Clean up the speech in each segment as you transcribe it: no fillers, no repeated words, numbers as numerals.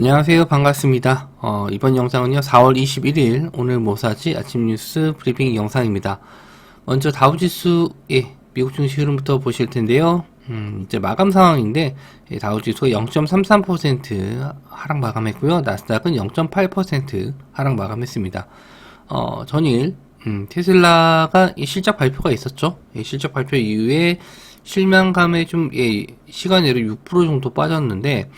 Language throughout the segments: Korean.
안녕하세요. 반갑습니다. 이번 영상은요, 4월 21일 오늘 뭐 사지 아침 뉴스 브리핑 영상입니다. 먼저 다우지수의 미국 증시 흐름부터 보실 텐데요. 이제 마감 상황인데, 다우지수가 0.33% 하락 마감했고요. 나스닥은 0.8% 하락 마감했습니다. 전일, 테슬라가 이 실적 발표가 있었죠. 실적 발표 이후에 실망감에 좀, 시간외로 6% 정도 빠졌는데,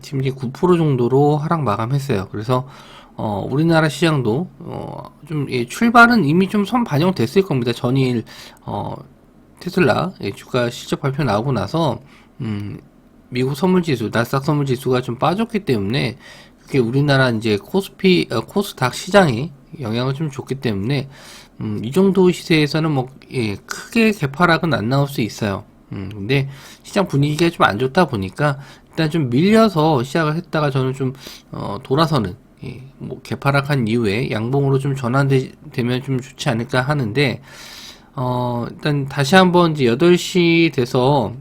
지금 이제 9% 정도로 하락 마감했어요. 그래서, 우리나라 시장도, 출발은 이미 좀 선 반영됐을 겁니다. 전일, 테슬라, 주가 실적 발표 나오고 나서, 미국 선물지수, 나스닥 선물지수가 좀 빠졌기 때문에, 그게 우리나라 이제 코스닥 시장에 영향을 좀 줬기 때문에, 이 정도 시세에서는 뭐, 크게 개파락은 안 나올 수 있어요. 근데 시장 분위기가 좀 안 좋다 보니까, 일단 좀 밀려서 시작을 했다가 저는 좀, 돌아서는, 뭐, 개파락한 이후에 양봉으로 좀 전환되면 좀 좋지 않을까 하는데, 일단 다시 한번 이제 8시 돼서,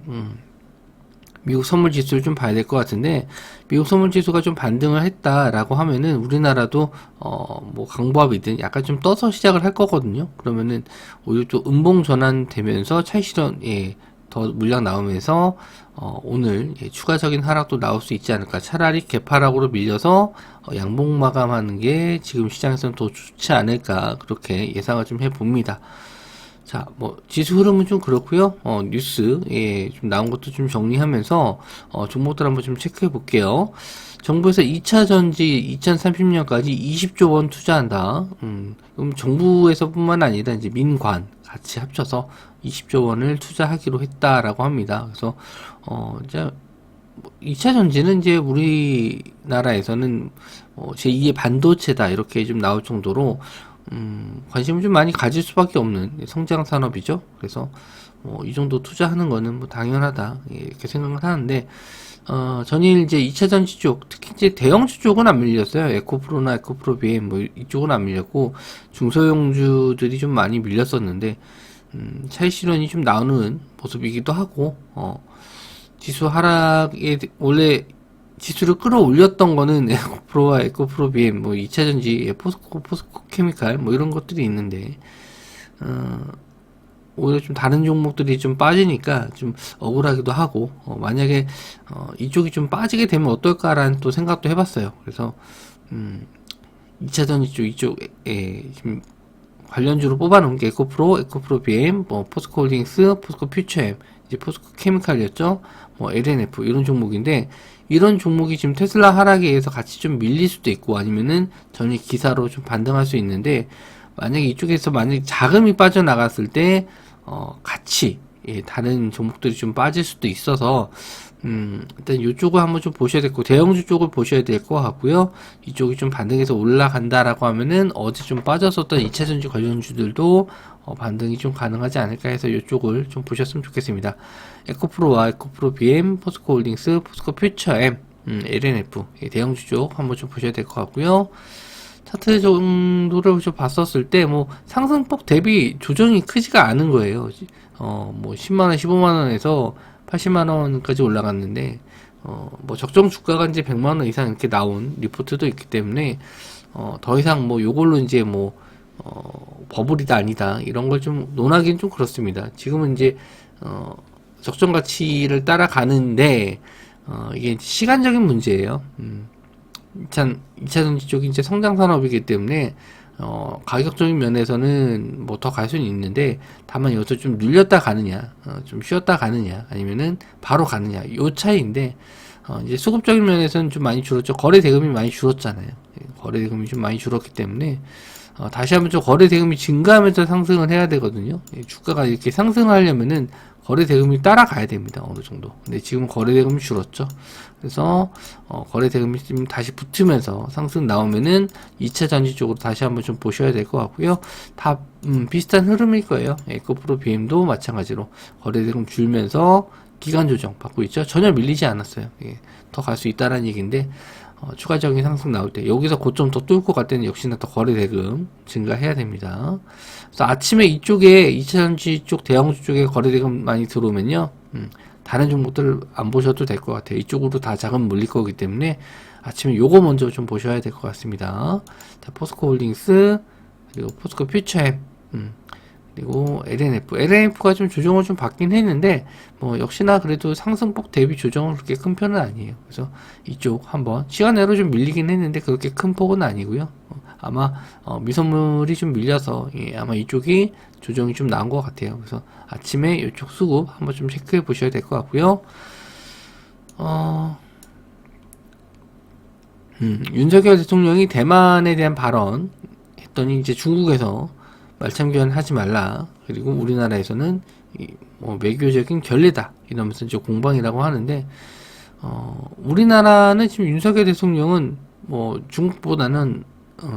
미국 선물 지수를 좀 봐야 될 것 같은데, 미국 선물 지수가 좀 반등을 했다라고 하면은 우리나라도 뭐 강보합이든 약간 좀 떠서 시작을 할 거거든요. 그러면은 오히려 또 음봉 전환되면서 차익 실현에 더 물량 나오면서 오늘 추가적인 하락도 나올 수 있지 않을까. 차라리 개파락으로 밀려서 양봉 마감하는 게 지금 시장에서는 더 좋지 않을까, 그렇게 예상을 좀 해봅니다. 자, 뭐, 지수 흐름은 좀 그렇고요. 뉴스에 좀 나온 것도 좀 정리하면서, 종목들 한번 좀 체크해 볼게요. 정부에서 2차 전지 2030년까지 20조 원 투자한다. 그럼 정부에서 뿐만 아니라 이제 민관 같이 합쳐서 20조 원을 투자하기로 했다라고 합니다. 그래서, 이제, 2차 전지는 이제 우리나라에서는 제2의 반도체다, 이렇게 좀 나올 정도로 관심을 좀 많이 가질 수밖에 없는 성장 산업이죠. 그래서 이 정도 투자하는 거는 뭐 당연하다, 이렇게 생각을 하는데, 전일 이제 2차 전지 쪽, 특히 이제 대형주 쪽은 안 밀렸어요. 에코프로나 에코프로 BM 뭐 이쪽은 안 밀렸고, 중소형주들이 좀 많이 밀렸었는데, 차익 실현이 좀 나오는 모습이기도 하고, 지수 하락에 원래 지수를 끌어올렸던 거는 에코프로와 에코프로 BM, 뭐 2차 전지, 포스코 케미칼 뭐 이런 것들이 있는데, 오히려 좀 다른 종목들이 좀 빠지니까 좀 억울하기도 하고, 만약에 이쪽이 좀 빠지게 되면 어떨까라는 또 생각도 해봤어요. 그래서 2차 전지 쪽, 이쪽에 지금 관련주로 뽑아놓은 게 에코프로 BM, 뭐 포스코홀딩스, 포스코 퓨처엠, 이제 포스코 케미칼이었죠. 뭐 LNF 이런 종목인데, 이런 종목이 지금 테슬라 하락에 의해서 같이 좀 밀릴 수도 있고, 아니면은 전일 기사로 좀 반등할 수 있는데, 만약에 이쪽에서 만약에 자금이 빠져나갔을 때 같이 다른 종목들이 좀 빠질 수도 있어서, 일단 이쪽을 한번 좀 보셔야 되고, 대형주 쪽을 보셔야 될 것 같고요. 이쪽이 좀 반등해서 올라간다라고 하면은 어제 좀 빠졌었던 2차전지 관련주들도 반등이 좀 가능하지 않을까 해서 이쪽을 좀 보셨으면 좋겠습니다. 에코프로와 에코프로 BM, 포스코홀딩스, 포스코 퓨처엠, LNF 대형주 쪽 한번 좀 보셔야 될 것 같고요. 차트 정도를 좀 봤었을 때, 뭐, 상승폭 대비 조정이 크지가 않은 거예요. 뭐, 10만원, 15만원에서 80만원까지 올라갔는데, 뭐, 적정 주가가 이제 100만원 이상 이렇게 나온 리포트도 있기 때문에, 더 이상 뭐, 요걸로 이제 뭐, 버블이다 아니다, 이런 걸 좀 논하기는 좀 그렇습니다. 지금은 이제, 적정 가치를 따라가는데, 이게 시간적인 문제예요. 2차전지 쪽이 이제 성장 산업이기 때문에, 가격적인 면에서는 뭐 더 갈 수는 있는데, 다만 여기서 좀 눌렸다 가느냐, 좀 쉬었다 가느냐, 아니면은 바로 가느냐, 요 차이인데, 이제 수급적인 면에서는 좀 많이 줄었죠. 거래 대금이 많이 줄었잖아요. 거래 대금이 좀 많이 줄었기 때문에, 다시 한번 좀 거래 대금이 증가하면서 상승을 해야 되거든요. 주가가 이렇게 상승하려면은 거래 대금이 따라가야 됩니다. 어느 정도. 근데 지금 거래 대금이 줄었죠. 그래서 거래 대금이 좀 다시 붙으면서 상승 나오면은 2차 전지 쪽으로 다시 한번 좀 보셔야 될 것 같고요. 다 비슷한 흐름일 거예요. 에코프로 BM도 마찬가지로 거래 대금 줄면서 기간 조정 받고 있죠. 전혀 밀리지 않았어요. 더 갈 수 있다라는 얘기인데, 추가적인 상승 나올 때 여기서 고점 더 뚫고 갈 때는 역시나 더 거래 대금 증가해야 됩니다. 그래서 아침에 이쪽에 2차전지 쪽 대형주 쪽에 거래 대금 많이 들어오면요, 다른 종목들 안 보셔도 될 것 같아요. 이쪽으로 다 자금 몰릴 거기 때문에 아침에 요거 먼저 좀 보셔야 될 것 같습니다. 자, 포스코홀딩스, 그리고 포스코 퓨처엠, 그리고 LNF가 좀 조정을 좀 받긴 했는데, 뭐, 역시나 그래도 상승폭 대비 조정은 그렇게 큰 편은 아니에요. 그래서 이쪽 한번, 시간외로 좀 밀리긴 했는데, 그렇게 큰 폭은 아니고요. 아마, 미선물이 좀 밀려서, 예, 아마 이쪽이 조정이 좀 나온 것 같아요. 그래서 아침에 이쪽 수급 한번 좀 체크해 보셔야 될 것 같고요. 윤석열 대통령이 대만에 대한 발언 했더니 이제 중국에서 말참견 하지 말라. 그리고 우리나라에서는 뭐 외교적인 결례다. 이러면서 이제 공방이라고 하는데, 우리나라는 지금 윤석열 대통령은 뭐 중국보다는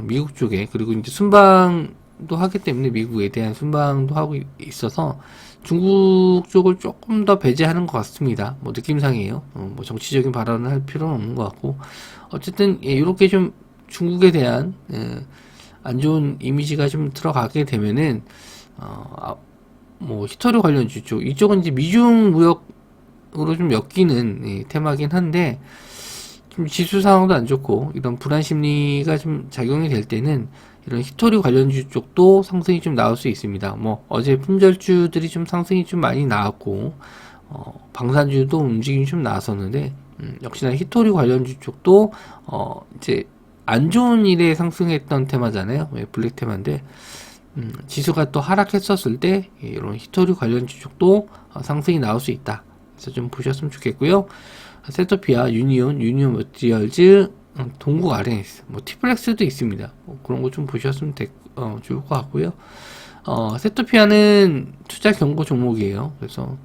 미국 쪽에, 그리고 이제 순방도 하기 때문에 미국에 대한 순방도 하고 있어서 중국 쪽을 조금 더 배제하는 것 같습니다. 뭐 느낌상이에요. 뭐 정치적인 발언을 할 필요는 없는 것 같고, 어쨌든 예, 이렇게 좀 중국에 대한 안 좋은 이미지가 좀 들어가게 되면은 뭐 히토리 관련주 쪽, 이쪽은 이제 미중 무역으로 좀 엮이는 예, 테마긴 한데, 좀 지수 상황도 안 좋고 이런 불안 심리가 좀 작용이 될 때는 이런 히토리 관련주 쪽도 상승이 좀 나올 수 있습니다. 뭐 어제 품절주들이 좀 상승이 좀 많이 나왔고, 방산주도 움직임이 좀 나왔었는데, 역시나 히토리 관련주 쪽도 이제 안 좋은 일에 상승했던 테마잖아요. 예, 블랙 테마인데, 지수가 또 하락했었을 때 예, 이런 히토리 관련주 쪽도 상승이 나올 수 있다. 그래서 좀 보셨으면 좋겠고요. 세토피아, 유니온 머티리얼즈, 동국 RNS, 뭐 티플렉스도 있습니다. 뭐 그런 거 좀 보셨으면 좋을 것 같고요. 세토피아는 투자 경고 종목이에요. 그래서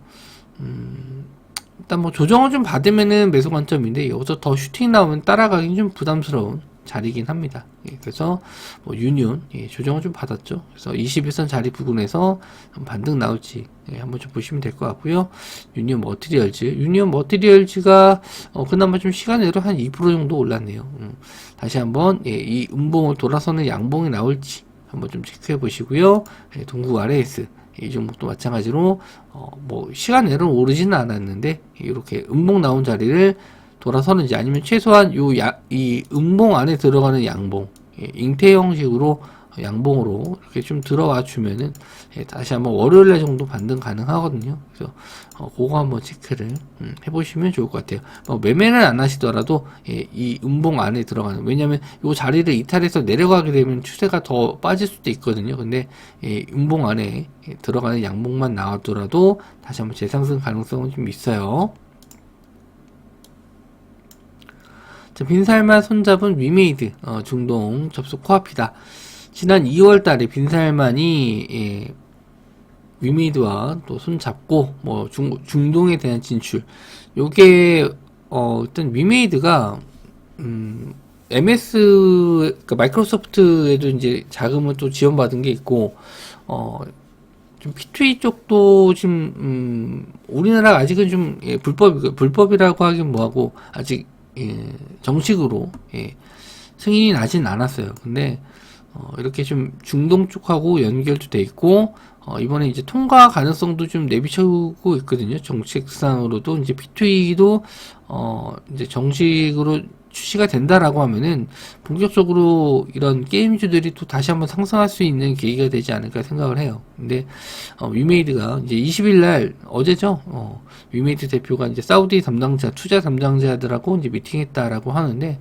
일단 뭐 조정을 좀 받으면은 매수 관점인데, 여기서 더 슈팅 나오면 따라가긴 좀 부담스러운 자리긴 합니다. 예, 그래서 뭐 유니온 예, 조정을 좀 받았죠. 그래서 21선 자리 부근에서 반등 나올지 예, 한번 좀 보시면 될 것 같고요. 유니온 머티리얼즈가 그나마 좀 시간으로 한 2% 정도 올랐네요. 다시 한번 예, 이 음봉을 돌아서는 양봉이 나올지 한번 좀 체크해 보시고요. 예, 동국 RS 이 종목도 마찬가지로 뭐 시간으로 오르지는 않았는데 이렇게 음봉 나온 자리를 돌아서는지, 아니면 최소한 이 음봉 안에 들어가는 양봉, 예, 잉태 형식으로 양봉으로 이렇게 좀 들어와 주면은 예, 다시 한번 월요일날 정도 반등 가능하거든요. 그래서 그거 한번 체크를 해보시면 좋을 것 같아요. 뭐 매매는 안 하시더라도 예, 이 음봉 안에 들어가는, 왜냐면 이 자리를 이탈해서 내려가게 되면 추세가 더 빠질 수도 있거든요. 근데 예, 음봉 안에 들어가는 양봉만 나왔더라도 다시 한번 재상승 가능성은 좀 있어요. 자, 빈살만 손잡은 위메이드 중동 접속 코앞이다. 지난 2월달에 빈살만이 예, 위메이드와 또 손잡고 뭐 중동에 대한 진출. 요게 일단 위메이드가 MS, 그러니까 마이크로소프트에도 이제 자금을 또 지원받은 게 있고, 좀 P2E 쪽도 지금 우리나라가 아직은 좀 예, 불법이라고 하긴 뭐하고 아직 예, 정식으로 예, 승인이 나진 않았어요. 근데 이렇게 좀 중동 쪽하고 연결도 돼 있고, 이번에 이제 통과 가능성도 좀 내비치고 있거든요. 정책상으로도 이제 P2E도 이제 정식으로 출시가 된다라고 하면은 본격적으로 이런 게임주들이 또 다시 한번 상승할 수 있는 계기가 되지 않을까 생각을 해요. 근데 위메이드가 이제 20일 날 어제죠. 위메이드 대표가 이제 사우디 담당자, 투자 담당자들하고 이제 미팅했다라고 하는데,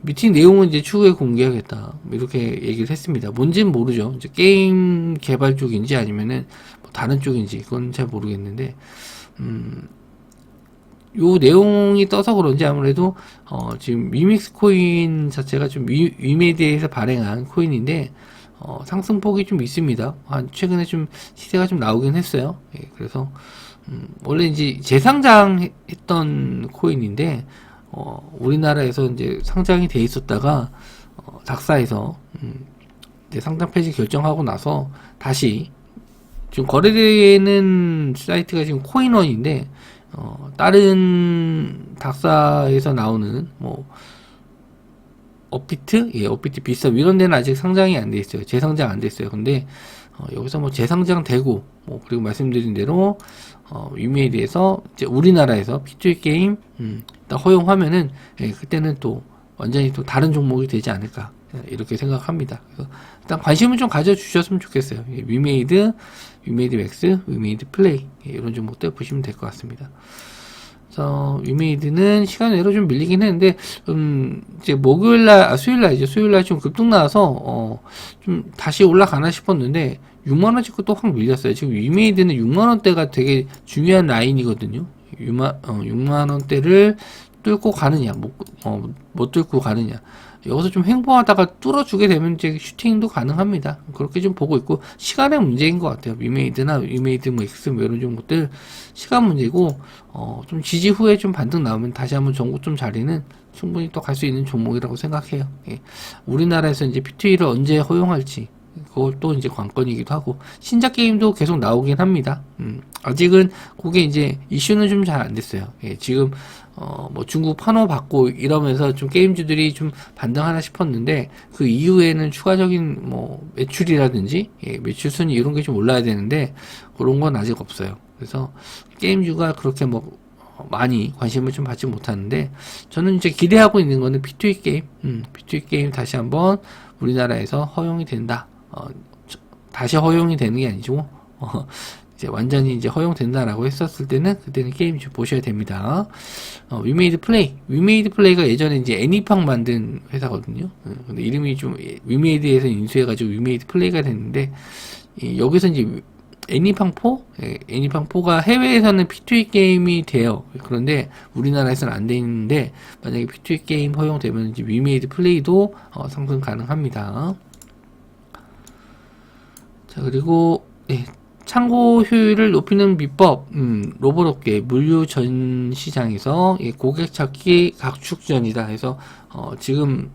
미팅 내용은 이제 추후에 공개하겠다 이렇게 얘기를 했습니다. 뭔지는 모르죠. 이제 게임 개발 쪽인지 아니면은 뭐 다른 쪽인지 그건 잘 모르겠는데, 요 내용이 떠서 그런지 아무래도 지금 미믹스 코인 자체가 좀 위메디에서 발행한 코인인데 상승폭이 좀 있습니다. 최근에 좀 시세가 좀 나오긴 했어요. 예, 그래서 원래 이제 재상장했던 코인인데 우리나라에서 이제 상장이 돼 있었다가 닥사에서 이제 상장 폐지 결정하고 나서 다시 지금 거래되는 사이트가 지금 코인원인데, 다른 닥사에서 나오는 뭐 업비트, 예, 업비트 비슷한 이런 데는 아직 상장이 안 돼 있어요. 재상장 안 됐어요. 근데 여기서 뭐 재상장 되고, 뭐 그리고 말씀드린 대로 위메이드에서 이제 우리나라에서 P2E 게임 일단 허용하면은 예, 그때는 또 완전히 또 다른 종목이 되지 않을까 이렇게 생각합니다. 그래서 일단 관심을 좀 가져주셨으면 좋겠어요. 위메이드, 위메이드 맥스, 위메이드 플레이 이런 종목들 보시면 될 것 같습니다. 그래서 위메이드는 시간 외로 좀 밀리긴 했는데 이제 수요일날 좀 급등 나와서 좀 다시 올라가나 싶었는데 6만원 찍고 또 확 밀렸어요. 지금 위메이드는 6만원대가 되게 중요한 라인이거든요. 6만원대를 뚫고 가느냐, 못 뚫고 가느냐. 여기서 좀 횡보하다가 뚫어주게 되면 이제 슈팅도 가능합니다. 그렇게 좀 보고 있고, 시간의 문제인 것 같아요. 위메이드나 위메이드 X 뭐 이런 종목들 시간 문제고, 좀 지지 후에 좀 반등 나오면 다시 한번 전고점 자리는 충분히 또 갈 수 있는 종목이라고 생각해요. 예. 우리나라에서 이제 P2E를 언제 허용할지, 그것도 이제 관건이기도 하고, 신작 게임도 계속 나오긴 합니다. 아직은 그게 이제 이슈는 좀 잘 안 됐어요. 예, 지금 뭐 중국 판호 받고 이러면서 좀 게임주들이 좀 반등하나 싶었는데 그 이후에는 추가적인 뭐 매출이라든지 매출 순위 이런 게 좀 올라야 되는데 그런 건 아직 없어요. 그래서 게임주가 그렇게 뭐 많이 관심을 좀 받지 못하는데 저는 이제 기대하고 있는 거는 P2E 게임, P2E 게임 다시 한번 우리나라에서 허용이 된다. 다시 허용이 되는 게 아니죠. 이제 완전히 이제 허용된다라고 했었을 때는 그때는 게임 좀 보셔야 됩니다. 위메이드 플레이가 예전에 이제 애니팡 만든 회사거든요. 근데 이름이 좀 위메이드에서 인수해가지고 위메이드 플레이가 됐는데 여기서 이제 애니팡4가 해외에서는 P2E 게임이 돼요. 그런데 우리나라에서는 안 돼 있는데 만약에 P2E 게임 허용되면 이제 위메이드 플레이도 상승 가능합니다. 자, 그리고 창고 효율을 높이는 비법, 로봇업계 물류 전 시장에서 고객 찾기 각축전이다 해서 지금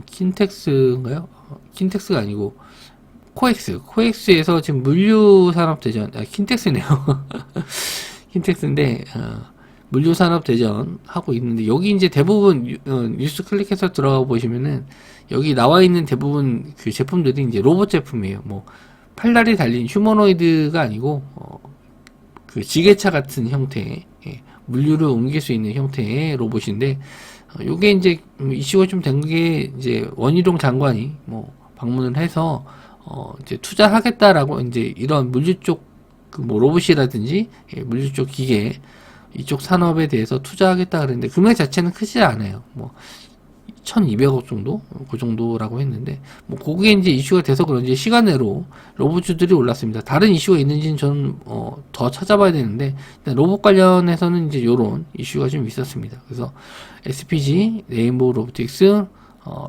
킨텍스인가요? 킨텍스가 아니고 코엑스에서 지금 물류 산업 대전, 킨텍스네요. 킨텍스인데 물류 산업 대전 하고 있는데 여기 이제 대부분 뉴스 클릭해서 들어가 보시면은 여기 나와 있는 대부분 그 제품들이 이제 로봇 제품이에요. 뭐 팔다리 달린 휴머노이드가 아니고 그 지게차 같은 형태의 물류를 옮길 수 있는 형태의 로봇인데 요게 이제 이슈가 좀 된 게 이제 원희룡 장관이 뭐 방문을 해서 이제 투자하겠다라고 이제 이런 물류 쪽 그 뭐 로봇이라든지 물류 쪽 기계 이쪽 산업에 대해서 투자하겠다 그랬는데 금액 자체는 크지 않아요. 뭐 1200억 정도? 그 정도라고 했는데, 뭐, 그게 이제 이슈가 돼서 그런지 시간외로 로봇주들이 올랐습니다. 다른 이슈가 있는지는 저는, 더 찾아봐야 되는데, 일단 로봇 관련해서는 이제 요런 이슈가 좀 있었습니다. 그래서 SPG, 레인보우 로보틱스,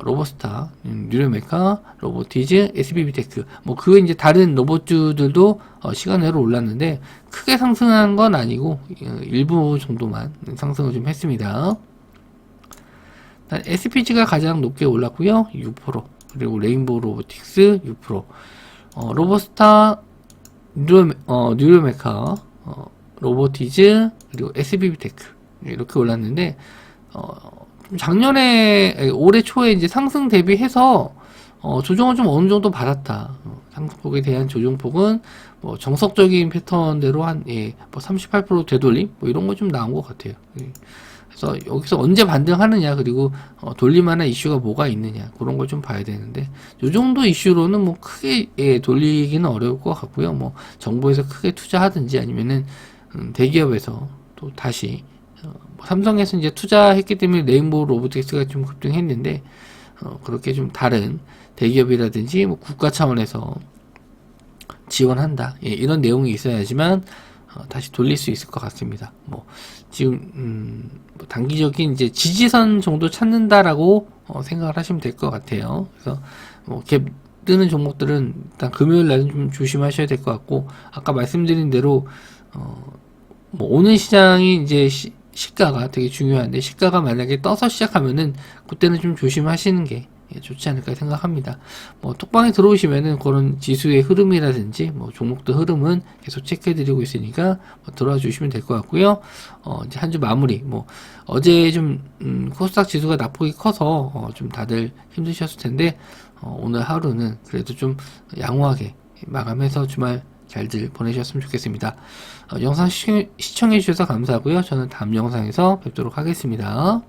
로보스타, 뉴로메카, 로보티즈, SBB테크, 뭐, 그 이제 다른 로봇주들도 시간외로 올랐는데, 크게 상승한 건 아니고, 일부 정도만 상승을 좀 했습니다. SPG가 가장 높게 올랐고요. 6%. 그리고 레인보우 로보틱스 6%. 로보스타, 뉴로메카, 로보티즈, 그리고 SBB테크. 이렇게 올랐는데, 작년에, 올해 초에 이제 상승 대비해서, 조정을 좀 어느 정도 받았다. 상승폭에 대한 조정폭은, 뭐, 정석적인 패턴대로 뭐, 38% 되돌림? 뭐, 이런 거 좀 나온 것 같아요. 그래서 여기서 언제 반등하느냐, 그리고 돌릴만한 이슈가 뭐가 있느냐, 그런 걸 좀 봐야 되는데, 요 정도 이슈로는 뭐 크게 돌리기는 어려울 것 같고요. 뭐 정부에서 크게 투자하든지 아니면은 대기업에서 또 다시 삼성에서 이제 투자했기 때문에 레인보우 로보틱스가 좀 급등했는데, 그렇게 좀 다른 대기업이라든지 뭐 국가 차원에서 지원한다, 이런 내용이 있어야지만 다시 돌릴 수 있을 것 같습니다. 뭐 지금 뭐 단기적인 이제 지지선 정도 찾는다라고 생각을 하시면 될 것 같아요. 그래서 뭐 갭 뜨는 종목들은 일단 금요일 날은 좀 조심하셔야 될 것 같고, 아까 말씀드린 대로 뭐 오는 시장이 이제 시가가 되게 중요한데, 시가가 만약에 떠서 시작하면은 그때는 좀 조심하시는 게 좋지 않을까 생각합니다. 뭐 톡방에 들어오시면은 그런 지수의 흐름이라든지 뭐 종목들 흐름은 계속 체크해드리고 있으니까 뭐 들어와 주시면 될 것 같고요. 이제 한 주 마무리, 뭐 어제 좀 코스닥 지수가 낙폭이 커서 좀 다들 힘드셨을 텐데, 오늘 하루는 그래도 좀 양호하게 마감해서 주말 잘들 보내셨으면 좋겠습니다. 영상 시청해 주셔서 감사하고요. 저는 다음 영상에서 뵙도록 하겠습니다.